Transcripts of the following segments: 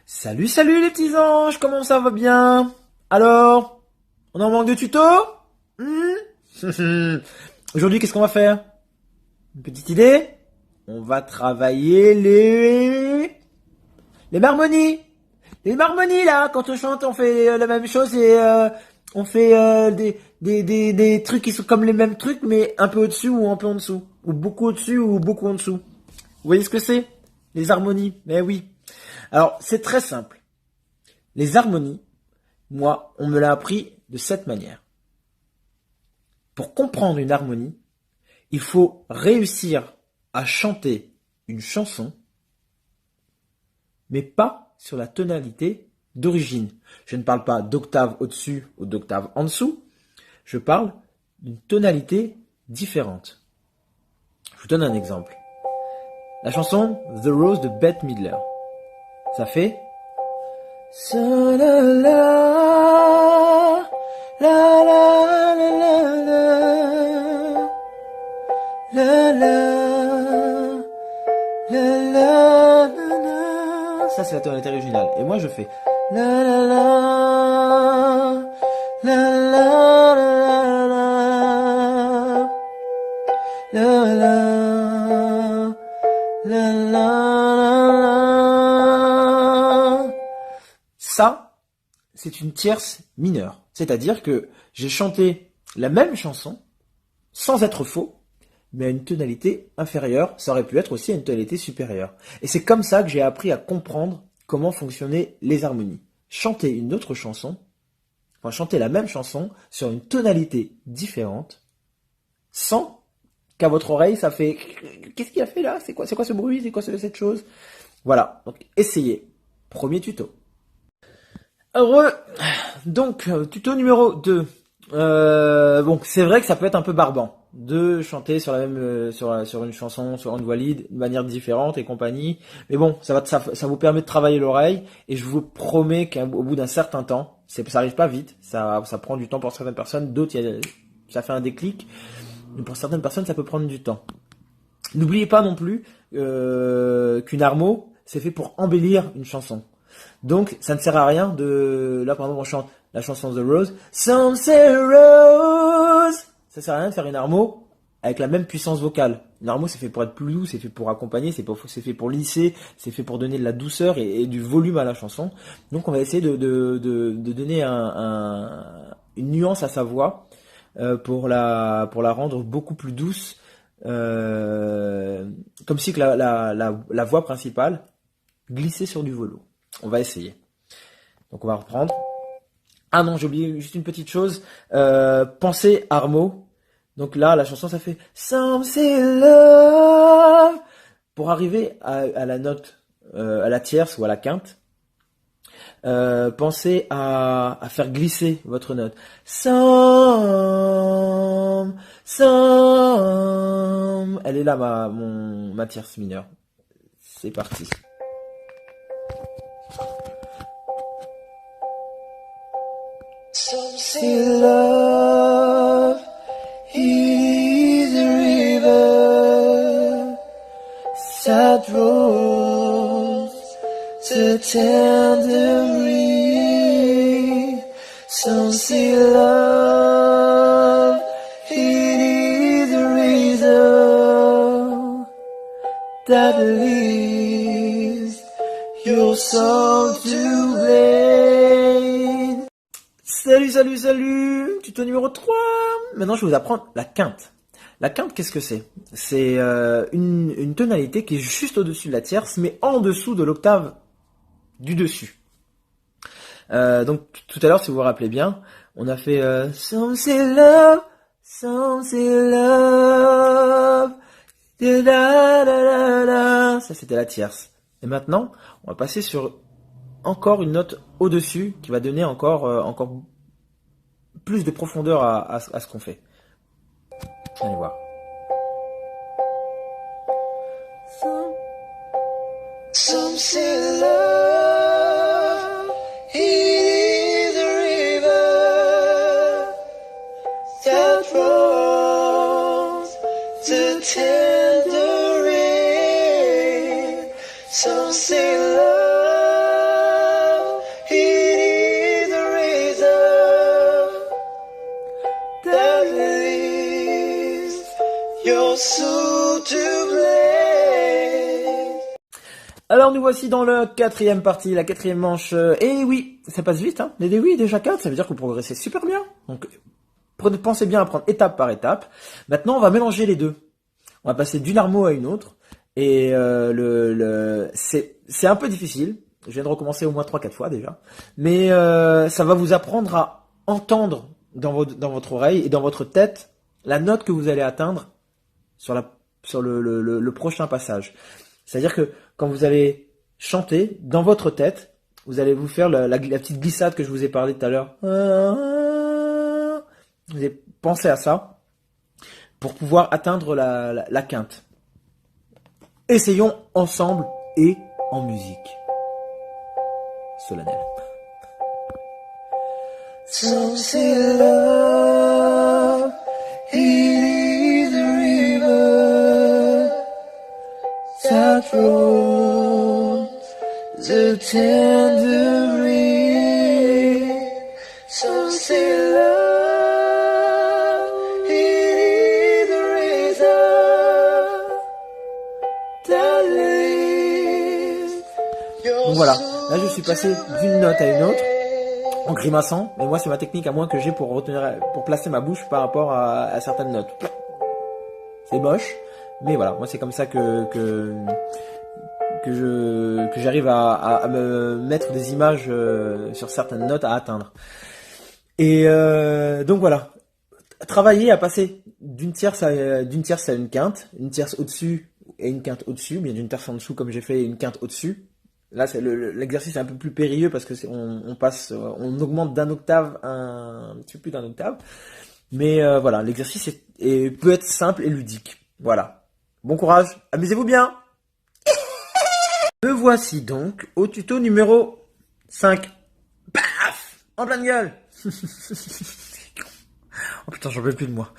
Salut, salut les petits anges, comment ça va bien? Alors, on en manque de tuto? Aujourd'hui, qu'est-ce qu'on va faire? Une petite idée? On va travailler les marmonies. Les marmonies là, quand on chante, on fait la même chose et on fait des trucs qui sont comme les mêmes trucs, mais un peu au-dessus ou un peu en dessous. Ou beaucoup au-dessus ou beaucoup en dessous. Vous voyez ce que c'est? Les harmonies. Mais oui. Alors, c'est très simple. Les harmonies, moi, on me l'a appris de cette manière. Pour comprendre une harmonie, il faut réussir à chanter une chanson, mais pas sur la tonalité d'origine. Je ne parle pas d'octave au-dessus ou d'octave en dessous, je parle d'une tonalité différente. Je vous donne un exemple. La chanson The Rose de Bette Midler. Ça fait so la la la la la la la la la la. Ça c'est la tonalité originale. Et moi je fais la la la la la la la la la la. Ça, c'est une tierce mineure. C'est-à-dire que j'ai chanté la même chanson sans être faux, mais à une tonalité inférieure. Ça aurait pu être aussi à une tonalité supérieure. Et c'est comme ça que j'ai appris à comprendre comment fonctionnaient les harmonies. Chanter une autre chanson, enfin chanter la même chanson sur une tonalité différente, sans qu'à votre oreille ça fait qu'est-ce qu'il a fait là? C'est quoi ce bruit? C'est quoi cette chose? Voilà. Donc essayez. Premier tuto. Heureux. Donc tuto numéro 2. Bon, c'est vrai que ça peut être un peu barbant de chanter sur la même sur une chanson sur une voix lead de manière différente et compagnie, mais bon, ça vous permet de travailler l'oreille et je vous promets qu'au bout d'un certain temps, ça arrive pas vite, ça prend du temps pour certaines personnes, d'autres ça fait un déclic, mais pour certaines personnes ça peut prendre du temps. N'oubliez pas non plus qu'une harmo c'est fait pour embellir une chanson. Donc, ça ne sert à rien de... Là, par exemple, on chante la chanson The Rose. Some say Rose. Ça sert à rien de faire une harmo avec la même puissance vocale. Une harmo, c'est fait pour être plus doux, c'est fait pour accompagner, c'est fait pour lisser, c'est fait pour donner de la douceur et du volume à la chanson. Donc, on va essayer de donner une nuance à sa voix pour la rendre beaucoup plus douce. Comme si que la voix principale glissait sur du velours. On va essayer. Donc on va reprendre. Ah non, j'ai oublié juste une petite chose. Pensez harmo. Donc là, la chanson, ça fait Some say love. Pour arriver à la note, à la tierce ou à la quinte, pensez à faire glisser votre note. Some. Elle est là, ma tierce mineure. C'est parti. Some say love is a river, sad rose, the tender reed. Some say love it is a reason that leads your soul to blame. Salut, salut, salut! Tuto numéro 3! Maintenant, je vais vous apprendre la quinte. La quinte, qu'est-ce que c'est? C'est une tonalité qui est juste au-dessus de la tierce, mais en dessous de l'octave du dessus. Donc, tout à l'heure, si vous vous rappelez bien, on a fait Some say love, some say love, da da da da. Ça, c'était la tierce. Et maintenant, on va passer sur encore une note au-dessus qui va donner encore plus de profondeur à ce qu'on fait. Allez voir. Some say love is a river that flows to tender rain. Some say love You're so to blame. Alors nous voici dans la quatrième partie, la quatrième manche. Et oui, ça passe vite, hein. Mais oui, déjà 4, ça veut dire que vous progressez super bien. Donc pensez bien à prendre étape par étape. Maintenant, on va mélanger les deux. On va passer d'une harmo à une autre. Et c'est un peu difficile. Je viens de recommencer au moins 3-4 fois déjà. Mais ça va vous apprendre à entendre dans votre oreille et dans votre tête la note que vous allez atteindre sur le prochain passage. C'est-à-dire que quand vous allez chanter, dans votre tête, vous allez vous faire la petite glissade que je vous ai parlé tout à l'heure. Vous allez penser à ça pour pouvoir atteindre la quinte. Essayons ensemble et en musique solennelle. So say love, it is a river that flows the tender reed. So say love, it is a razor that leaves. Donc voilà, là je suis passé d'une note à une autre en grimaçant, mais moi c'est ma technique à moi que j'ai pour placer ma bouche par rapport à certaines notes. C'est moche, mais voilà, moi c'est comme ça que j'arrive à me mettre des images sur certaines notes à atteindre. Et donc voilà, travailler à passer d'une tierce à une quinte au-dessus et une quinte au-dessus, bien d'une tierce en dessous comme j'ai fait et une quinte au-dessus. Là, l'exercice est un peu plus périlleux parce que on augmente d'un octave un petit peu plus d'un octave. Mais voilà, l'exercice peut être simple et ludique. Voilà. Bon courage, amusez-vous bien. Me voici donc au tuto numéro 5. Paf, en pleine gueule. Oh putain, j'en peux plus de moi.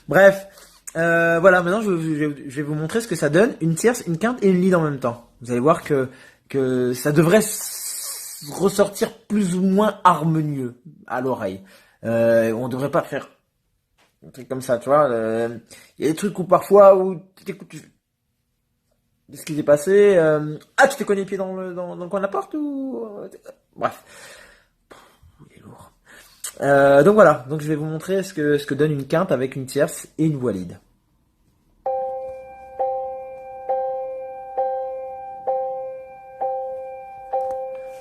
Bref, voilà, maintenant je vais vous montrer ce que ça donne, une tierce, une quinte et une lead en même temps. Vous allez voir que ça devrait ressortir plus ou moins harmonieux à l'oreille. On devrait pas faire un truc comme ça, tu vois. Il y a des trucs où parfois où tu t'écoutes, qu'est-ce qui s'est passé, ah, tu t'es cogné les pieds dans le coin de la porte ou bref, il est lourd. Donc voilà, donc je vais vous montrer ce que donne une quinte avec une tierce et une voix lead.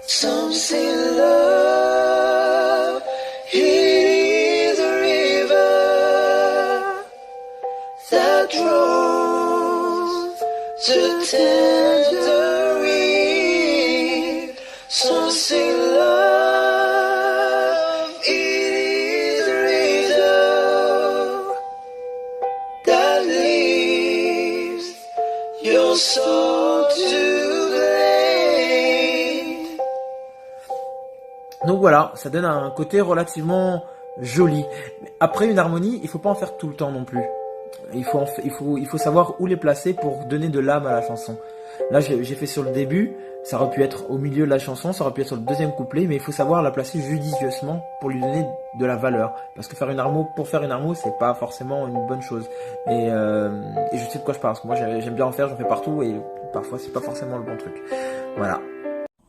Some say love, it is a river that draws the tender reed. Some say love, it is a razor that leaves your soul to blame. Donc voilà, ça donne un côté relativement joli. Après une harmonie, il faut pas en faire tout le temps non plus. Il faut savoir où les placer pour donner de l'âme à la chanson. Là, j'ai fait sur le début, ça aurait pu être au milieu de la chanson, ça aurait pu être sur le deuxième couplet, mais il faut savoir la placer judicieusement pour lui donner de la valeur. Parce que pour faire une harmo, c'est pas forcément une bonne chose. Et je sais de quoi je parle, parce que moi j'aime bien en faire, j'en fais partout, et parfois c'est pas forcément le bon truc. Voilà.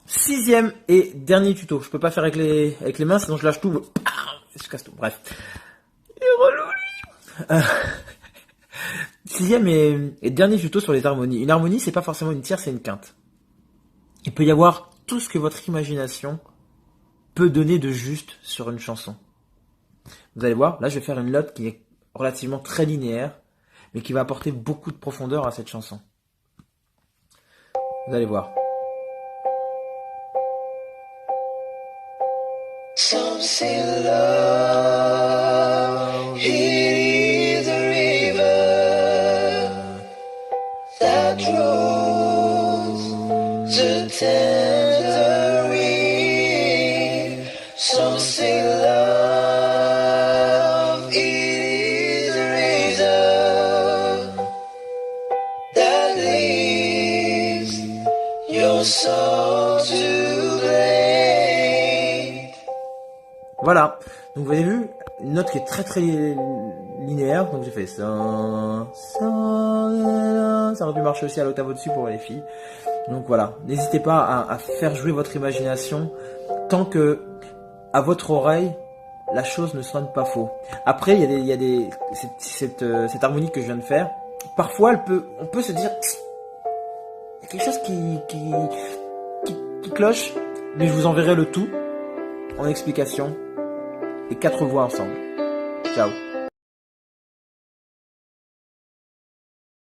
6e et dernier tuto. Je peux pas faire avec les mains, sinon je lâche tout. Je casse tout. Bref. Il est relou, lui. 6e et dernier tuto sur les harmonies. Une harmonie, c'est pas forcément une tierce, c'est une quinte. Il peut y avoir tout ce que votre imagination peut donner de juste sur une chanson. Vous allez voir, là je vais faire une note qui est relativement très linéaire, mais qui va apporter beaucoup de profondeur à cette chanson. Vous allez voir. Some say love, it is a river that draws the tender reed. Some say love, it is a razor that leaves your soul to blame. Voilà, donc vous avez vu, une note qui est très très linéaire, donc j'ai fait ça, ça aurait pu marcher aussi à l'octave au-dessus pour les filles. Donc voilà, n'hésitez pas à faire jouer votre imagination tant que à votre oreille, la chose ne sonne pas faux. Après, cette harmonie que je viens de faire, parfois on peut se dire, il y a quelque chose qui cloche, mais je vous enverrai le tout en explication et 4 voix ensemble. Ciao.